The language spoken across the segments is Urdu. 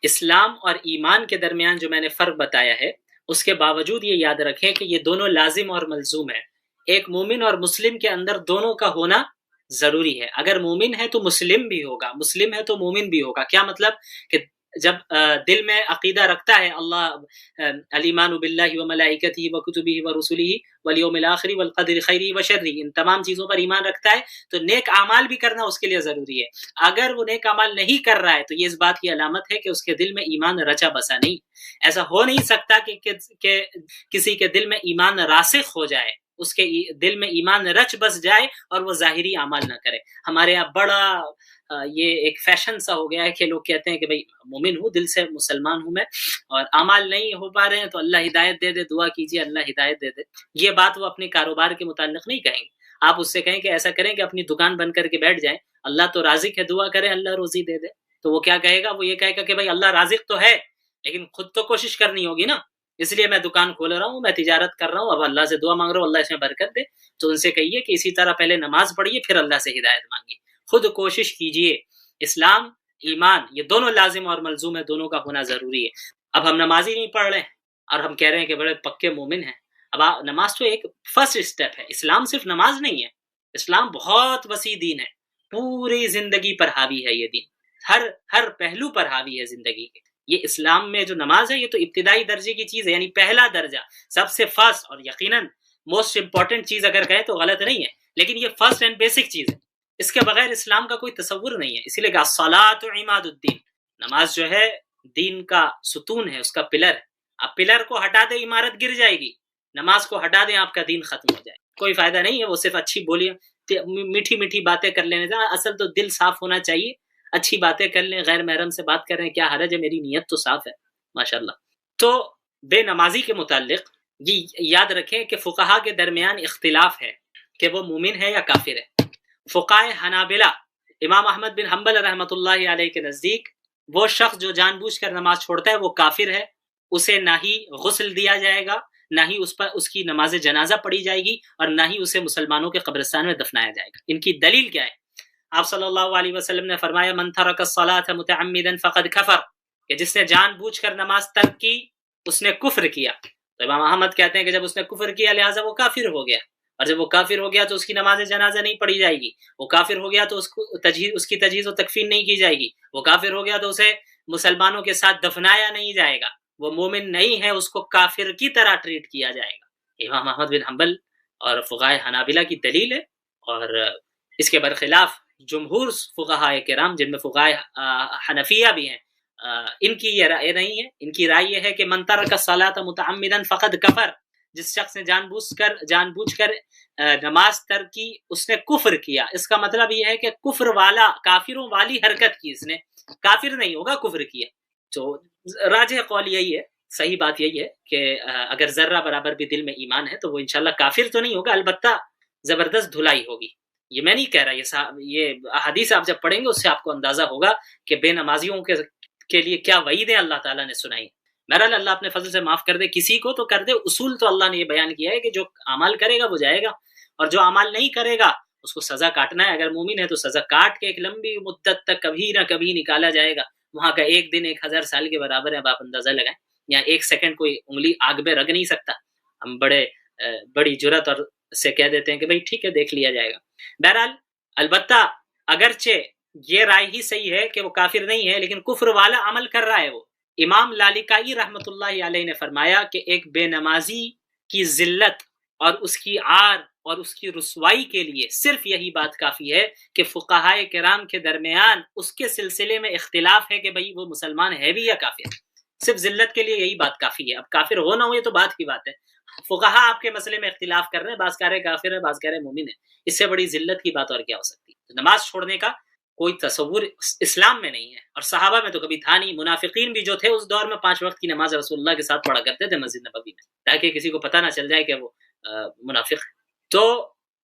اسلام اور ایمان کے درمیان جو میں نے فرق بتایا ہے، اس کے باوجود یہ یاد رکھیں کہ یہ دونوں لازم اور ملزوم ہیں۔ ایک مومن اور مسلم کے اندر دونوں کا ہونا ضروری ہے۔ اگر مومن ہے تو مسلم بھی ہوگا، مسلم ہے تو مومن بھی ہوگا۔ کیا مطلب؟ کہ جب دل میں عقیدہ رکھتا ہے اللہ الایمان باللہ وملائکتہ وکتبہ ورسلہ والیوم الآخر والقدر خیرہ وشرہ، ان تمام چیزوں پر ایمان رکھتا ہے تو نیک اعمال بھی کرنا اس کے لیے ضروری ہے۔ اگر وہ نیک اعمال نہیں کر رہا ہے تو یہ اس بات کی علامت ہے کہ اس کے دل میں ایمان رچا بسا نہیں۔ ایسا ہو نہیں سکتا کہ کسی کے دل میں ایمان راسخ ہو جائے، اس کے دل میں ایمان رچ بس جائے اور وہ ظاہری اعمال نہ کرے۔ ہمارے یہاں بڑا یہ ایک فیشن سا ہو گیا ہے کہ لوگ کہتے ہیں کہ بھئی مومن ہوں، دل سے مسلمان ہوں میں، اور اعمال نہیں ہو پا رہے ہیں تو اللہ ہدایت دے دے، دعا کیجیے اللہ ہدایت دے دے۔ یہ بات وہ اپنے کاروبار کے متعلق نہیں کہیں گے۔ آپ اس سے کہیں کہ ایسا کریں کہ اپنی دکان بند کر کے بیٹھ جائیں، اللہ تو رازق ہے، دعا کریں اللہ روزی دے دے، تو وہ کیا کہے گا؟ وہ یہ کہے گا کہ بھئی اللہ رازق تو ہے لیکن خود تو کوشش کرنی ہوگی نا، اس لیے میں دکان کھول رہا ہوں، میں تجارت کر رہا ہوں، اب اللہ سے دعا مانگ رہا ہوں اللہ اس میں برکت دے۔ تو ان سے کہیے کہ اسی طرح پہلے نماز پڑھیے پھر اللہ سے ہدایت مانگیے، خود کوشش کیجیے۔ اسلام ایمان یہ دونوں لازم اور ملزوم ہے، دونوں کا ہونا ضروری ہے۔ اب ہم نماز ہی نہیں پڑھ رہے ہیں اور ہم کہہ رہے ہیں کہ بڑے پکے مومن ہیں۔ اب نماز تو ایک فرسٹ اسٹیپ ہے، اسلام صرف نماز نہیں ہے، اسلام بہت وسیع دین ہے، پوری زندگی پر حاوی ہے یہ دین، ہر پہلو پر حاوی ہے زندگی کے۔ یہ اسلام میں جو نماز ہے یہ تو ابتدائی درجے کی چیز ہے، یعنی پہلا درجہ، سب سے فرسٹ اور یقیناً موسٹ امپورٹنٹ چیز اگر کہیں تو غلط نہیں ہے، لیکن یہ فرسٹ اینڈ بیسک چیز ہے، اس کے بغیر اسلام کا کوئی تصور نہیں ہے۔ اسی لیے کہ الصلاۃ عماد الدین، نماز جو ہے دین کا ستون ہے، اس کا پلر ہے۔ آپ پلر کو ہٹا دیں عمارت گر جائے گی، نماز کو ہٹا دیں آپ کا دین ختم ہو جائے، کوئی فائدہ نہیں ہے۔ وہ صرف اچھی بولیاں میٹھی میٹھی باتیں کر لینے سے، اصل تو دل صاف ہونا چاہیے، اچھی باتیں کر لیں، غیر محرم سے بات کر رہے ہیں کیا حرج ہے، میری نیت تو صاف ہے ماشاءاللہ۔ تو بے نمازی کے متعلق یہ یاد رکھیں کہ فقہا کے درمیان اختلاف ہے کہ وہ مومن ہے یا کافر ہے۔ فقہائے حنابلہ امام احمد بن حنبل رحمۃ اللہ علیہ کے نزدیک وہ شخص جو جان بوجھ کر نماز چھوڑتا ہے وہ کافر ہے، اسے نہ ہی غسل دیا جائے گا، نہ ہی اس پر اس کی نماز جنازہ پڑھی جائے گی، اور نہ ہی اسے مسلمانوں کے قبرستان میں دفنایا جائے گا۔ ان کی دلیل کیا ہے؟ آپ صلی اللہ علیہ وسلم نے فرمایا من ترک الصلاۃ متعمدا فقد کفر، کہ جس نے جان بوجھ کر نماز ترک کی اس نے کفر کیا۔ تو امام احمد کہتے ہیں کہ جب اس نے کفر کیا لہٰذا وہ کافر ہو گیا، اور جب وہ کافر ہو گیا تو اس کی نماز جنازہ نہیں پڑھی جائے گی، وہ کافر ہو گیا تو اس کی تجہیز و تکفین نہیں کی جائے گی، وہ کافر ہو گیا تو اسے مسلمانوں کے ساتھ دفنایا نہیں جائے گا، وہ مومن نہیں ہے، اس کو کافر کی طرح ٹریٹ کیا جائے گا۔ امام احمد بن حنبل اور فقہائے حنابلہ کی دلیل ہے، اور اس کے برخلاف جمہور فقہائے کرام جن میں فقہائے حنفیہ بھی ہیں، ان کی یہ رائے نہیں ہے، ان کی رائے یہ ہے کہ من ترک الصلاۃ متعمدا فقد کفر، جس شخص نے جان بوجھ کر نماز ترک کی اس نے کفر کیا۔ اس کا مطلب یہ ہے کہ کفر والا، کافروں والی حرکت کی، اس نے کافر نہیں ہوگا، کفر کیا۔ تو راجح قول یہی ہے، صحیح بات یہی ہے کہ اگر ذرہ برابر بھی دل میں ایمان ہے تو وہ انشاءاللہ کافر تو نہیں ہوگا، البتہ زبردست دھلائی ہوگی۔ یہ میں نہیں کہہ رہا، یہ احادیث آپ جب پڑھیں گے اس سے آپ کو اندازہ ہوگا کہ بے نمازیوں کے لیے کیا وعیدیں اللہ تعالیٰ نے سنائی۔ بہرحال اللہ اپنے فضل سے معاف کر دے، کسی کو تو کر دے۔ اصول تو اللہ نے یہ بیان کیا ہے کہ جو اعمال کرے گا وہ جائے گا، اور جو اعمال نہیں کرے گا اس کو سزا کاٹنا ہے۔ اگر مومن ہے تو سزا کاٹ کے ایک لمبی مدت تک کبھی نہ کبھی نکالا جائے گا، وہاں کا ایک دن 1000 سال کے برابر ہے۔ اب آپ اندازہ لگائیں، یہاں ایک سیکنڈ کوئی انگلی آگ میں رکھ نہیں سکتا۔ ہم بڑی جرات اور سے کہہ دیتے ہیں کہ بھئی ٹھیک ہے دیکھ لیا جائے گا۔ بہرحال البتہ اگرچہ یہ رائے ہی صحیح ہے کہ وہ کافر نہیں ہے لیکن کفر والا عمل کر رہا ہے وہ۔ امام لالکائی رحمۃ اللہ علیہ نے فرمایا کہ ایک بے نمازی کی ذلت اور اس کی عار اور اس کی رسوائی کے لیے صرف یہی بات کافی ہے کہ فقہائے کرام کے درمیان اس کے سلسلے میں اختلاف ہے کہ بھئی وہ مسلمان ہے بھی یا کافر۔ صرف ذلت کے لیے یہی بات کافی ہے۔ اب کافر ہو نہ ہو یہ تو بات کی بات ہے، فقہا آپ کے مسئلے میں اختلاف کر رہے ہیں، بعض کہہ رہے کافر ہے، بعض کہہ رہے مومن ہے، اس سے بڑی ذلت کی بات اور کیا ہو سکتی ہے؟ نماز چھوڑنے کا کوئی تصور اسلام میں نہیں ہے، اور صحابہ میں تو کبھی تھا نہیں۔ منافقین بھی جو تھے اس دور میں 5 وقت کی نماز رسول اللہ کے ساتھ پڑھا کرتے تھے مسجد نبوی میں، تاکہ کسی کو پتہ نہ چل جائے کہ وہ منافق ہے۔ تو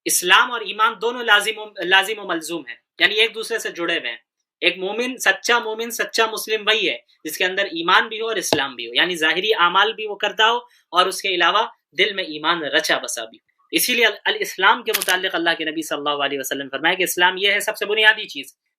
اسلام اور ایمان دونوں لازم و ملزوم ہیں، یعنی ایک دوسرے سے جڑے ہوئے ہیں۔ ایک مومن، سچا مسلم وہی ہے جس کے اندر ایمان بھی ہو اور اسلام بھی ہو، یعنی ظاہری اعمال بھی وہ کرتا ہو اور اس کے علاوہ دل میں ایمان رچا بسا بھی ہو۔ اسی لیے الاسلام کے متعلق اللہ کے نبی صلی اللہ علیہ وسلم فرمایا کہ اسلام یہ ہے سب سے بنیادی چیز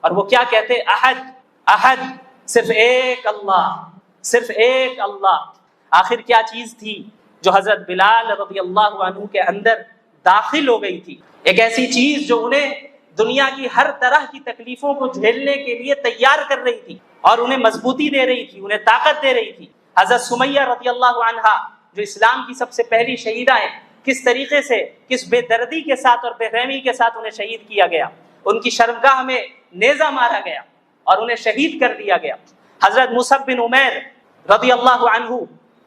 اور وہ کیا کہتے؟ احد احد، صرف ایک اللہ، صرف ایک اللہ۔ آخر کیا چیز تھی جو حضرت بلال رضی اللہ عنہ کے اندر داخل ہو گئی تھی؟ ایک ایسی چیز جو انہیں دنیا کی ہر طرح کی تکلیفوں کو جھیلنے کے لیے تیار کر رہی تھی اور انہیں مضبوطی دے رہی تھی، انہیں طاقت دے رہی تھی۔ حضرت سمیہ رضی اللہ عنہا جو اسلام کی سب سے پہلی شہیدہ ہیں، کس طریقے سے، کس بے دردی کے ساتھ اور بے رحمی کے ساتھ انہیں شہید کیا گیا، ان کی شرمگاہ میں نیزہ مارا گیا اور انہیں شہید کر دیا گیا۔ حضرت مصعب بن عمیر رضی اللہ عنہ،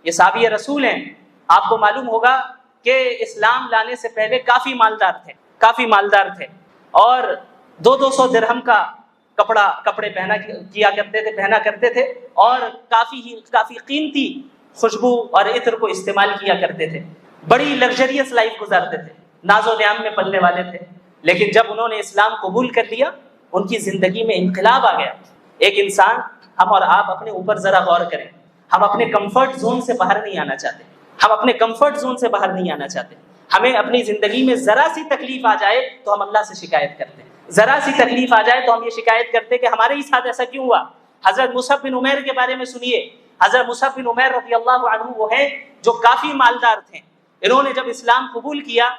یہ صحابی رسول ہیں، آپ کو معلوم ہوگا کہ اسلام لانے سے پہلے کافی مالدار تھے اور 200 درہم کا کپڑے پہنا کرتے تھے اور کافی قیمتی خوشبو اور عطر کو استعمال کیا کرتے تھے، بڑی لگژریس لائف گزارتے تھے، ناز و نعام میں پلنے والے تھے۔ لیکن جب انہوں نے اسلام قبول کر لیا، ان کی زندگی میں انقلاب آ گیا۔ ایک انسان، ہم اور آپ اپنے اوپر ذرا غور کریں، ہم اپنے کمفرٹ زون سے باہر نہیں آنا چاہتے، ہمیں اپنی زندگی میں ذرا سی تکلیف آ جائے تو ہم اللہ سے شکایت کرتے ہیں، ذرا سی تکلیف آ جائے تو ہم یہ شکایت کرتے کہ ہمارے ہی ساتھ ایسا کیوں ہوا۔ حضرت مصعب بن عمیر کے بارے میں سنیے۔ حضرت مصعب بن عمیر رضی اللہ عنہ وہ ہیں جو کافی مالدار تھے۔ انہوں نے جب اسلام قبول کیا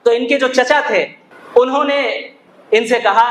تو ان کے جو چچا تھے، انہوں نے ان سے کہا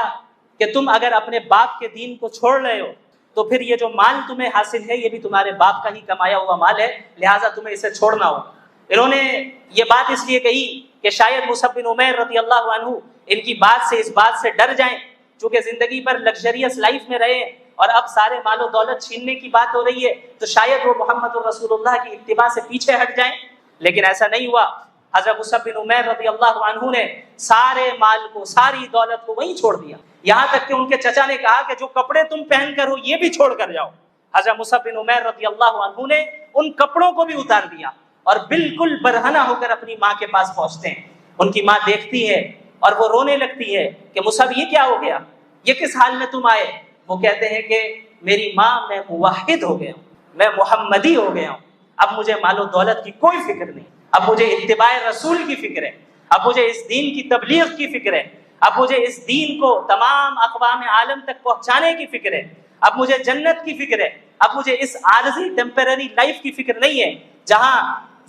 کہ تم اگر اپنے باپ کے دین کو چھوڑ رہے ہو تو پھر یہ جو مال تمہیں حاصل ہے یہ بھی تمہارے باپ کا ہی کمایا ہوا مال ہے، لہٰذا تمہیں اسے چھوڑنا ہوگا۔ انہوں نے یہ بات اس لیے کہی کہ شاید مصعب بن عمیر رضی اللہ عنہ ان کی اس بات سے ڈر جائیں، چونکہ زندگی پر لگژریس لائف میں رہے اور اب سارے مال و دولت چھیننے کی بات ہو رہی ہے تو شاید وہ محمد رسول اللہ کی اتباع سے پیچھے ہٹ جائیں۔ لیکن ایسا نہیں ہوا۔ حضرت مصعب بن عمیر رضی اللہ عنہ نے سارے مال کو، ساری دولت کو وہیں چھوڑ دیا، یہاں تک کہ ان کے چچا نے کہا کہ جو کپڑے تم پہن کر ہو یہ بھی چھوڑ کر جاؤ۔ حضرت مصعب بن عمیر رضی اللہ عنہ نے ان کپڑوں کو بھی اتار دیا اور بالکل برہنہ ہو کر اپنی ماں کے پاس پہنچتے ہیں۔ ان کی ماں دیکھتی ہے اور وہ رونے لگتی ہے کہ مصعب یہ کیا ہو گیا، یہ کس حال میں تم آئے؟ وہ کہتے ہیں کہ میری ماں، میں موحد ہو گیا ہوں، میں محمدی ہو گیا ہوں، اب مجھے مال و دولت کی کوئی فکر نہیں، اب مجھے اتباع رسول کی فکر ہے، اب مجھے اس دین کی تبلیغ کی فکر ہے، اب مجھے اس دین کو تمام اقوام عالم تک پہنچانے کی فکر ہے، اب مجھے جنت کی فکر ہے، اب مجھے اس عارضی ٹیمپرری لائف کی فکر نہیں ہے جہاں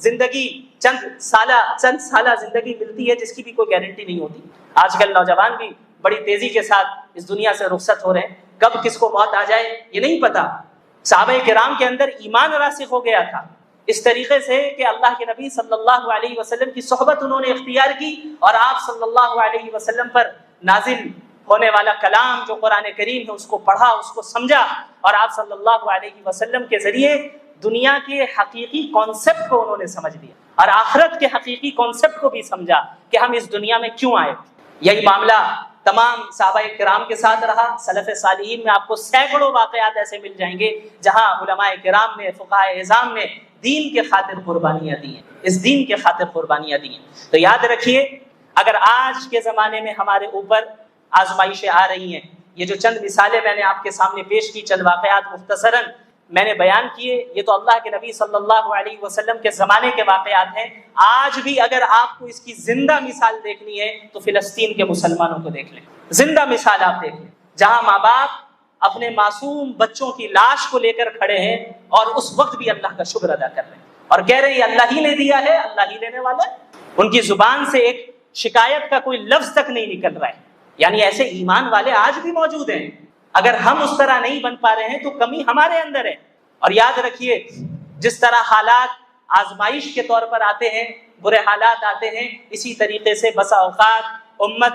زندگی چند سالہ زندگی ملتی ہے جس کی بھی کوئی گارنٹی نہیں ہوتی۔ آج کل نوجوان بھی بڑی تیزی کے ساتھ اس دنیا سے رخصت ہو رہے ہیں، کب کس کو موت آ جائے یہ نہیں پتا۔ صحابہ کرام کے اندر ایمان راسخ ہو گیا تھا اس طریقے سے کہ اللہ کے نبی صلی اللہ علیہ وسلم کی صحبت انہوں نے اختیار کی اور آپ صلی اللہ علیہ وسلم پر نازل ہونے والا کلام جو قرآن کریم ہے اس کو پڑھا، اس کو سمجھا اور آپ صلی اللہ علیہ وسلم کے ذریعے دنیا کے حقیقی کانسیپٹ کو انہوں نے سمجھ لیا اور آخرت کے حقیقی کانسیپٹ کو بھی سمجھا کہ ہم اس دنیا میں کیوں آئے۔ یہی معاملہ تمام صحابہ کرام کے ساتھ رہا۔ سلف صالحین میں آپ کو سینکڑوں واقعات ایسے مل جائیں گے جہاں علماء کرام نے، فقہاء اعظام نے دین کے خاطر قربانیاں دی ہیں، اس دین کے خاطر قربانیاں دی ہیں۔ تو یاد رکھیے، اگر آج کے زمانے میں ہمارے اوپر آزمائشیں آ رہی ہیں، یہ جو چند مثالیں میں نے آپ کے سامنے پیش کی، چند واقعات مختصراً میں نے بیان کیے، یہ تو اللہ کے نبی صلی اللہ علیہ وسلم کے زمانے کے واقعات ہیں۔ آج بھی اگر آپ کو اس کی زندہ مثال دیکھنی ہے تو فلسطین کے مسلمانوں کو دیکھ لیں، زندہ مثال آپ دیکھ لیں، جہاں ماں باپ اپنے معصوم بچوں کی لاش کو لے کر کھڑے ہیں اور اس وقت بھی اللہ کا شکر ادا کر رہے ہیں اور کہہ رہے ہیں یہ اللہ ہی نے دیا ہے، اللہ ہی لینے والا ہے۔ ان کی زبان سے ایک شکایت کا کوئی لفظ تک نہیں نکل رہا ہے۔ یعنی ایسے ایمان والے آج بھی موجود ہیں۔ اگر ہم اس طرح نہیں بن پا رہے ہیں تو کمی ہمارے اندر ہے۔ اور یاد رکھیے، جس طرح حالات آزمائش کے طور پر آتے ہیں، برے حالات آتے ہیں، اسی طریقے سے بسا اوقات امت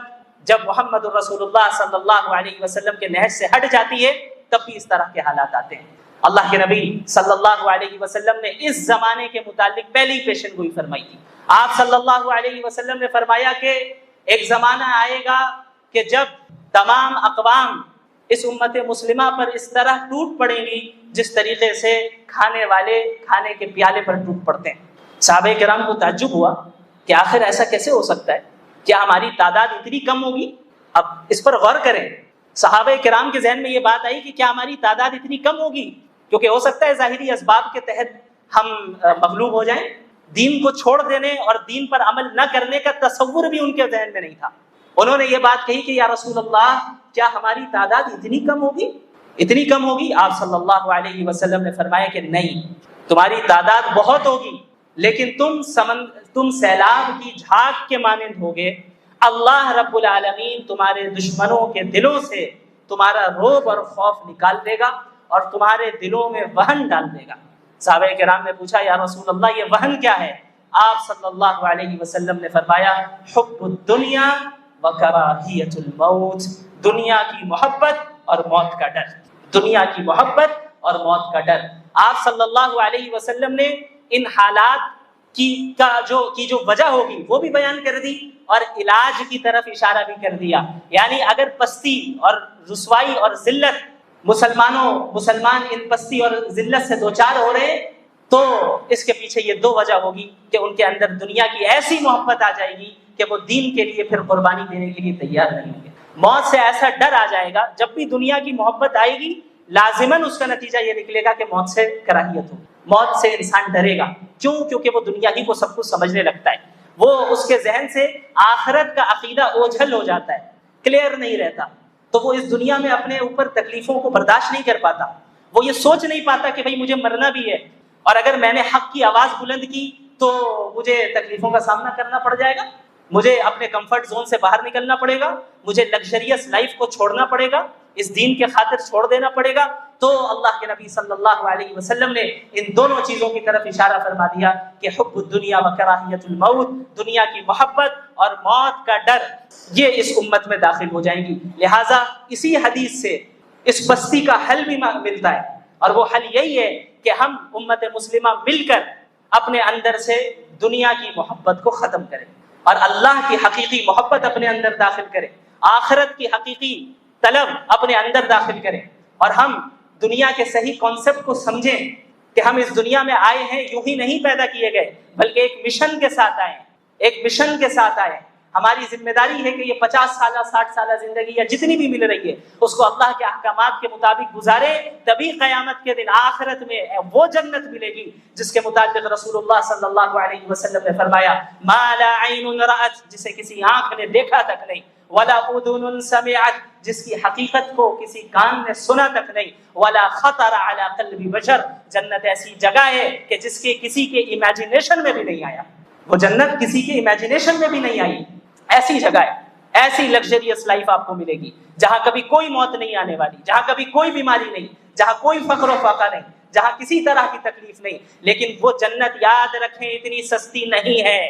جب محمد رسول اللہ صلی اللہ علیہ وسلم کے نہج سے ہٹ جاتی ہے تب بھی اس طرح کے حالات آتے ہیں۔ اللہ کے نبی صلی اللہ علیہ وسلم نے اس زمانے کے متعلق پہلی پیشن گوئی فرمائی تھی۔ آپ صلی اللہ علیہ وسلم نے فرمایا کہ ایک زمانہ آئے گا کہ جب تمام اقوام اس امت مسلمہ پر اس طرح ٹوٹ پڑیں گی جس طریقے سے کھانے والے کھانے کے پیالے پر ٹوٹ پڑتے ہیں۔ صحابہ کرام کو تعجب ہوا کہ آخر ایسا کیسے ہو سکتا ہے، کیا ہماری تعداد اتنی کم ہوگی؟ اب اس پر غور کریں۔ صحابہ کرام کے ذہن میں یہ بات آئی کہ کیا ہماری تعداد اتنی کم ہوگی، کیونکہ ہو سکتا ہے ظاہری اسباب کے تحت ہم مغلوب ہو جائیں۔ دین کو چھوڑ دینے اور دین پر عمل نہ کرنے کا تصور بھی ان کے ذہن میں نہیں تھا۔ انہوں نے یہ بات کہی کہ یا رسول اللہ کیا ہماری تعداد اتنی کم ہوگی؟ اتنی کم ہوگی؟ آپ صلی اللہ علیہ وسلم نے فرمایا کہ نہیں، تمہاری تعداد بہت ہوگی، لیکن تم سیلاب کی جھاگ کے مانند ہوگے۔ اللہ رب العالمین تمہارے دشمنوں کے دلوں سے تمہارا رعب اور خوف نکال دے گا اور تمہارے دلوں میں وہن ڈال دے گا۔ صحابہ کرام نے پوچھا یا رسول اللہ یہ وہن کیا ہے؟ آپ صلی اللہ علیہ وسلم نے فرمایا حب الدنیا وکراہیت الموت، دنیا کی محبت اور موت کا ڈر، دنیا کی محبت اور موت کا ڈر۔ آپ صلی اللہ علیہ وسلم نے ان حالات کی جو وجہ ہوگی وہ بھی بیان کر دی اور علاج کی طرف اشارہ بھی کر دیا۔ یعنی اگر پستی اور رسوائی اور ذلت مسلمان ان پستی اور ذلت سے دوچار ہو رہے ہیں تو اس کے پیچھے یہ دو وجہ ہوگی کہ ان کے اندر دنیا کی ایسی محبت آ جائے گی کہ وہ دین کے لیے پھر قربانی دینے کے لیے تیار نہیں ہوں گے۔ موت سے ایسا ڈر آ جائے گا، جب بھی دنیا کی محبت آئے گی لازماً اس کا نتیجہ یہ نکلے گا کہ موت سے کراہیت ہوگی، موت سے انسان ڈرے گا۔ کیوں؟ کیونکہ وہ دنیا ہی کو سب کچھ سمجھنے لگتا ہے، وہ اس کے ذہن سے آخرت کا عقیدہ اوجھل ہو جاتا ہے، کلیئر نہیں رہتا، تو وہ اس دنیا میں اپنے اوپر تکلیفوں کو برداشت نہیں کر پاتا، وہ یہ سوچ نہیں پاتا کہ بھئی مجھے مرنا بھی ہے اور اگر میں نے حق کی آواز بلند کی تو مجھے تکلیفوں کا سامنا کرنا پڑ جائے گا، مجھے اپنے کمفرٹ زون سے باہر نکلنا پڑے گا، مجھے لگژریس لائف کو چھوڑنا پڑے گا، اس دین کے خاطر چھوڑ دینا پڑے گا۔ تو اللہ کے نبی صلی اللہ علیہ وسلم نے ان دونوں چیزوں کی طرف اشارہ فرما دیا کہ حب الدنیا و کراہیت الموت، دنیا کی محبت اور موت کا ڈر، یہ اس امت میں داخل ہو جائیں گی۔ لہٰذا اسی حدیث سے اس پستی کا حل بھی ملتا ہے، اور وہ حل یہی ہے کہ ہم امت مسلمہ مل کر اپنے اندر سے دنیا کی محبت کو ختم کریں اور اللہ کی حقیقی محبت اپنے اندر داخل کریں، آخرت کی حقیقی طلب اپنے اندر داخل کریں، اور ہم دنیا کے صحیح کانسیپٹ کو سمجھیں کہ ہم اس دنیا میں آئے ہیں یوں ہی نہیں پیدا کیے گئے، بلکہ ایک مشن کے ساتھ آئے ہیں، ایک مشن کے ساتھ آئے ہیں۔ ہماری ذمہ داری ہے کہ یہ 50 سالہ 60 سالہ زندگی یا جتنی بھی مل رہی ہے اس کو اللہ کے احکامات کے مطابق گزارے، تبھی قیامت کے دن آخرت میں وہ جنت ملے گی جس کے متعلق رسول اللہ صلی اللہ علیہ وسلم نے فرمایا ما لا عین رأت، جسے کسی آنکھ نے دیکھا تک نہیں، ولا اذن سمعت، جس کی حقیقت کو کسی کان نے سنا تک نہیں، ولا خطر علی قلب بشر، جنت ایسی جگہ ہے کہ جس کے کسی کے امیجنیشن میں بھی نہیں آیا، وہ جنت کسی کے امیجنیشن میں بھی نہیں آئی، ایسی جگہ ہے، ایسی لگژریس لائف آپ کو ملے گی جہاں کبھی کوئی موت نہیں آنے والی، جہاں کبھی کوئی بیماری نہیں، جہاں کوئی فقر و فاقہ نہیں، جہاں کسی طرح کی تکلیف نہیں۔ لیکن وہ جنت یاد رکھیں اتنی سستی نہیں ہے،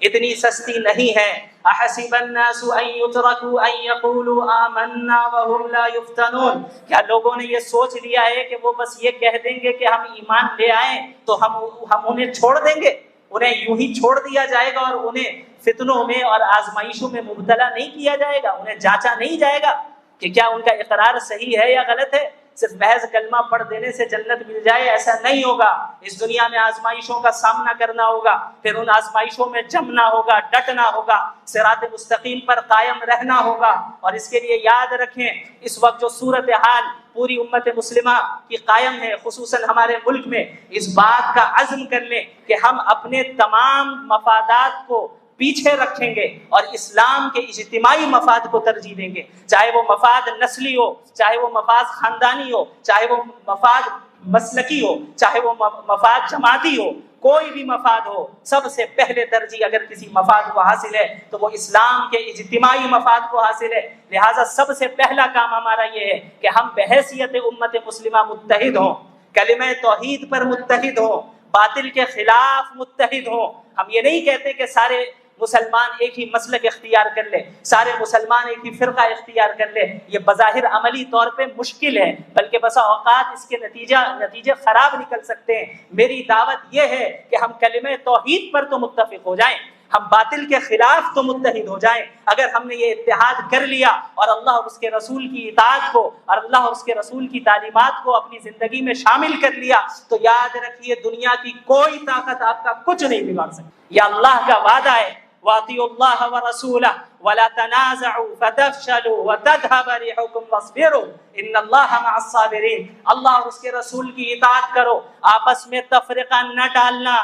اتنی سستی نہیں ہے۔ احسب الناس ان يتركوا ان يقولوا آمنا وهم لا يفتنون، کیا لوگوں نے یہ سوچ لیا ہے کہ وہ بس یہ کہہ دیں گے کہ ہم ایمان لے آئیں تو ہم انہیں چھوڑ دیں گے، انہیں یوں ہی چھوڑ دیا جائے گا اور انہیں فتنوں میں اور آزمائشوں میں مبتلا نہیں کیا جائے گا، انہیں جانچا نہیں جائے گا کہ کیا ان کا اقرار صحیح ہے یا غلط ہے؟ صرف محض کلمہ پڑھ دینے سے جنت مل جائے ایسا نہیں ہوگا، اس دنیا میں آزمائشوں کا سامنا کرنا ہوگا، پھر ان آزمائشوں میں جمنا ہوگا، ڈٹنا ہوگا، صراط مستقیم پر قائم رہنا ہوگا۔ اور اس کے لیے یاد رکھیں اس وقت جو صورتحال پوری امت مسلمہ کی قائم ہے، خصوصاً ہمارے ملک میں، اس بات کا عزم کر لیں کہ ہم اپنے تمام مفادات کو پیچھے رکھیں گے اور اسلام کے اجتماعی مفاد کو ترجیح دیں گے، چاہے وہ مفاد نسلی ہو، چاہے وہ مفاد خاندانی ہو، چاہے وہ مفاد مسلکی ہو، چاہے وہ مفاد جماعتی ہو، کوئی بھی مفاد ہو، سب سے پہلے ترجیح اگر کسی مفاد کو حاصل ہے تو وہ اسلام کے اجتماعی مفاد کو حاصل ہے۔ لہٰذا سب سے پہلا کام ہمارا یہ ہے کہ ہم بحیثیت امت مسلمہ متحد ہوں، کلمہ توحید پر متحد ہوں، باطل کے خلاف متحد ہوں۔ ہم یہ نہیں کہتے کہ سارے مسلمان ایک ہی مسلک اختیار کر لے، سارے مسلمان ایک ہی فرقہ اختیار کر لے، یہ بظاہر عملی طور پہ مشکل ہے، بلکہ بسا اوقات اس کے نتیجے خراب نکل سکتے ہیں۔ میری دعوت یہ ہے کہ ہم کلمہ توحید پر تو متفق ہو جائیں، ہم باطل کے خلاف تو متحد ہو جائیں۔ اگر ہم نے یہ اتحاد کر لیا اور اللہ اور اس کے رسول کی اطاعت کو اور اللہ اور اس کے رسول کی تعلیمات کو اپنی زندگی میں شامل کر لیا تو یاد رکھیے دنیا کی کوئی طاقت آپ کا کچھ نہیں بگاڑ سکتی۔ یہ اللہ کا وعدہ ہے، وَأَطِيعُوا اللَّهَ وَرَسُولَهُ وَلَا تَنَازَعُوا فَتَفْشَلُوا وَتَذْهَبَ رِيحُكُمْ وَاصْبِرُوا إِنَّ اللَّهَ مَعَ الصَّابِرِينَ۔ اللہ اور اس کے رسول کی اطاعت کرو، آپس میں تفرقہ نہ ڈالنا،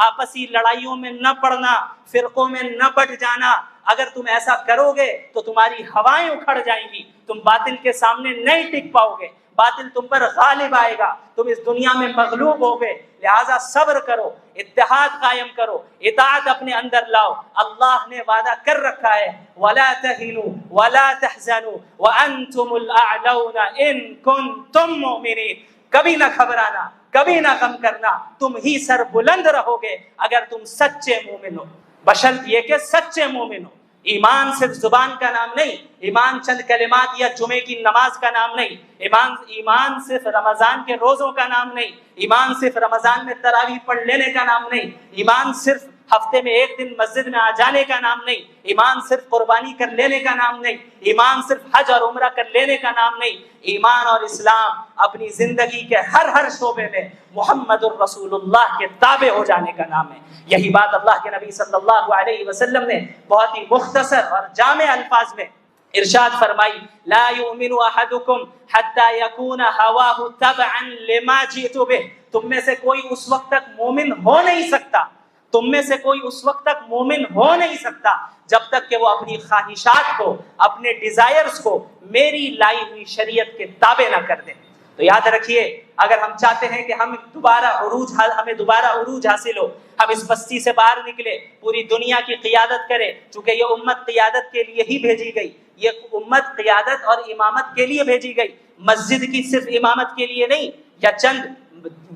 آپسی لڑائیوں میں نہ پڑنا، فرقوں میں نہ بٹ جانا، اگر تم ایسا کرو گے تو تمہاری ہوائیں اکھڑ جائیں گی، تم باطل کے سامنے نہیں ٹک پاؤ گے، باطل تم پر غالب آئے گا، تم اس دنیا میں مغلوب ہوگے۔ لہٰذا صبر کرو، اتحاد قائم کرو، اطاعت اپنے اندر لاؤ۔ اللہ نے وعدہ کر رکھا ہے وَلَا تَهِنُوا وَلَا تَحْزَنُوا وَأَنْتُمُ الْأَعْلَوْنَ إِن كُنتُم مُّؤْمِنِينَ۔ کبھی نہ گھبرانا، کبھی نہ غم کرنا، تم ہی سر بلند رہو گے اگر تم سچے مومن ہو، بشرط یہ کہ سچے مومن ہو۔ ایمان صرف زبان کا نام نہیں، ایمان چند کلمات یا جمعے کی نماز کا نام نہیں، ایمان صرف رمضان کے روزوں کا نام نہیں، ایمان صرف رمضان میں تراویح پڑھ لینے کا نام نہیں، ایمان صرف ہفتے میں ایک دن مسجد میں آ جانے کا نام نہیں، ایمان صرف قربانی کر لینے کا نام نہیں، ایمان صرف حج اور عمرہ کر لینے کا نام نہیں۔ ایمان اور اسلام اپنی زندگی کے ہر شعبے میں محمد الرسول اللہ کے تابع ہو جانے کا نام ہے۔ یہی بات اللہ کے نبی صلی اللہ علیہ وسلم نے بہت ہی مختصر اور جامع الفاظ میں ارشاد فرمائی، لا یؤمن احدکم حتی یکون ہواہ تبعا لما جئت بہ۔ تم میں سے کوئی اس وقت تک مومن ہو نہیں سکتا، تم میں سے کوئی اس وقت تک مومن ہو نہیں سکتا جب تک کہ وہ اپنی خواہشات کو، اپنے ڈیزائرز کو میری لائی ہوئی شریعت کے تابع نہ کر دیں۔ تو یاد رکھیے، اگر ہم چاہتے ہیں کہ ہمیں دوبارہ عروج حاصل ہو، ہم اس بستی سے باہر نکلے، پوری دنیا کی قیادت کرے، چونکہ یہ امت قیادت کے لیے ہی بھیجی گئی، یہ امت قیادت اور امامت کے لیے بھیجی گئی، مسجد کی صرف امامت کے لیے نہیں، یا چند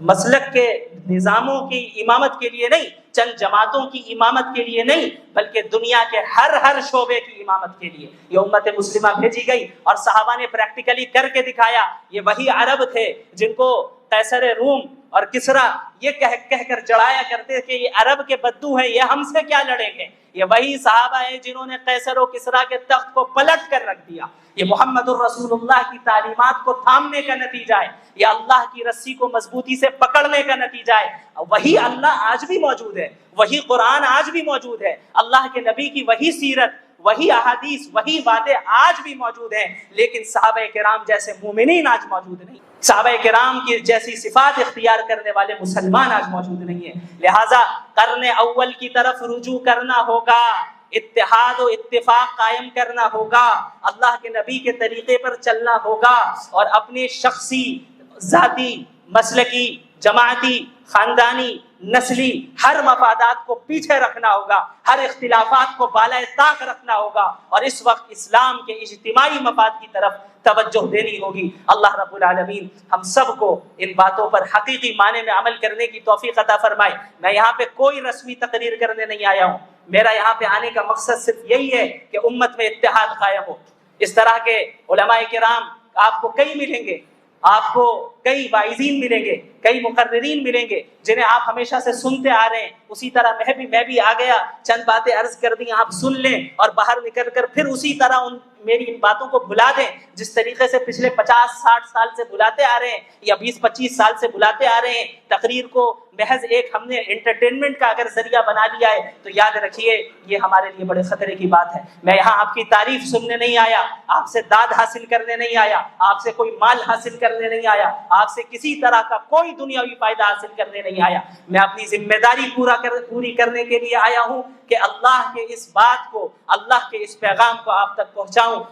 مسلک کے نظاموں کی امامت کے لیے نہیں، چند جماعتوں کی امامت کے لیے نہیں، بلکہ دنیا کے ہر شعبے کی امامت کے لیے یہ امت مسلمہ بھیجی گئی۔ اور صحابہ نے پریکٹیکلی کر کے دکھایا۔ یہ وہی عرب تھے جن کو قیصر روم اور کسرا یہ کہہ کر چڑھایا کرتے کہ یہ عرب کے بدو ہیں، یہ ہم سے کیا لڑیں گے۔ یہ وہی صحابہ ہیں جنہوں نے قیصر و کسرا کے تخت کو پلٹ کر رکھ دیا۔ یہ محمد الرسول اللہ کی تعلیمات کو تھامنے کا نتیجہ ہے، یہ اللہ کی رسی کو مضبوطی سے پکڑنے کا نتیجہ ہے۔ وہی اللہ آج بھی موجود ہے، وہی قرآن آج بھی موجود ہے، اللہ کے نبی کی وہی سیرت، وہی احادیث، وہی باتیں آج بھی موجود ہیں، لیکن صحابہ کرام جیسے مومنین آج موجود نہیں، صحابہ کرام کی جیسی صفات اختیار کرنے والے مسلمان آج موجود نہیں ہیں۔ لہٰذا قرن اول کی طرف رجوع کرنا ہوگا، اتحاد و اتفاق قائم کرنا ہوگا، اللہ کے نبی کے طریقے پر چلنا ہوگا، اور اپنے شخصی، ذاتی، مسلکی، جماعتی، خاندانی، نسلی ہر مفادات کو پیچھے رکھنا ہوگا، ہر اختلافات کو بالائے طاق رکھنا ہوگا، اور اس وقت اسلام کے اجتماعی مفاد کی طرف توجہ دینی ہوگی۔ اللہ رب العالمین ہم سب کو ان باتوں پر حقیقی معنی میں عمل کرنے کی توفیق عطا فرمائے۔ میں یہاں پہ کوئی رسمی تقریر کرنے نہیں آیا ہوں، میرا یہاں پہ آنے کا مقصد صرف یہی ہے کہ امت میں اتحاد قائم ہو۔ اس طرح کے علماء کرام آپ کو کئی ملیں گے، آپ کو کئی واعظین ملیں گے، کئی مقررین ملیں گے جنہیں آپ ہمیشہ سے سنتے آ رہے ہیں۔ اسی طرح میں بھی آ گیا، چند باتیں عرض کر دیں، آپ سن لیں اور باہر نکل کر پھر اسی طرح میری ان باتوں کو بھلا دیں جس طریقے سے پچھلے 50-60 سال سے بلاتے آ رہے ہیں، یا 20-25 سال سے بلاتے آ رہے ہیں۔ تقریر کو محض ایک ہم نے انٹرٹینمنٹ کا اگر ذریعہ بنا لیا ہے تو یاد رکھیے یہ ہمارے لیے بڑے خطرے کی بات ہے۔ میں یہاں آپ کی تعریف سننے نہیں آیا، آپ سے داد حاصل کرنے نہیں آیا، آپ سے کوئی مال حاصل کرنے نہیں آیا، آپ سے کسی طرح کا کوئی دنیاوی فائدہ حاصل کرنے نہیں آیا۔ میں اپنی ذمہ داری پوری کرنے کے لیے آیا ہوں کہ اللہ کے اس بات کو، اللہ کے اس پیغام کو آپ تک پہنچاؤں۔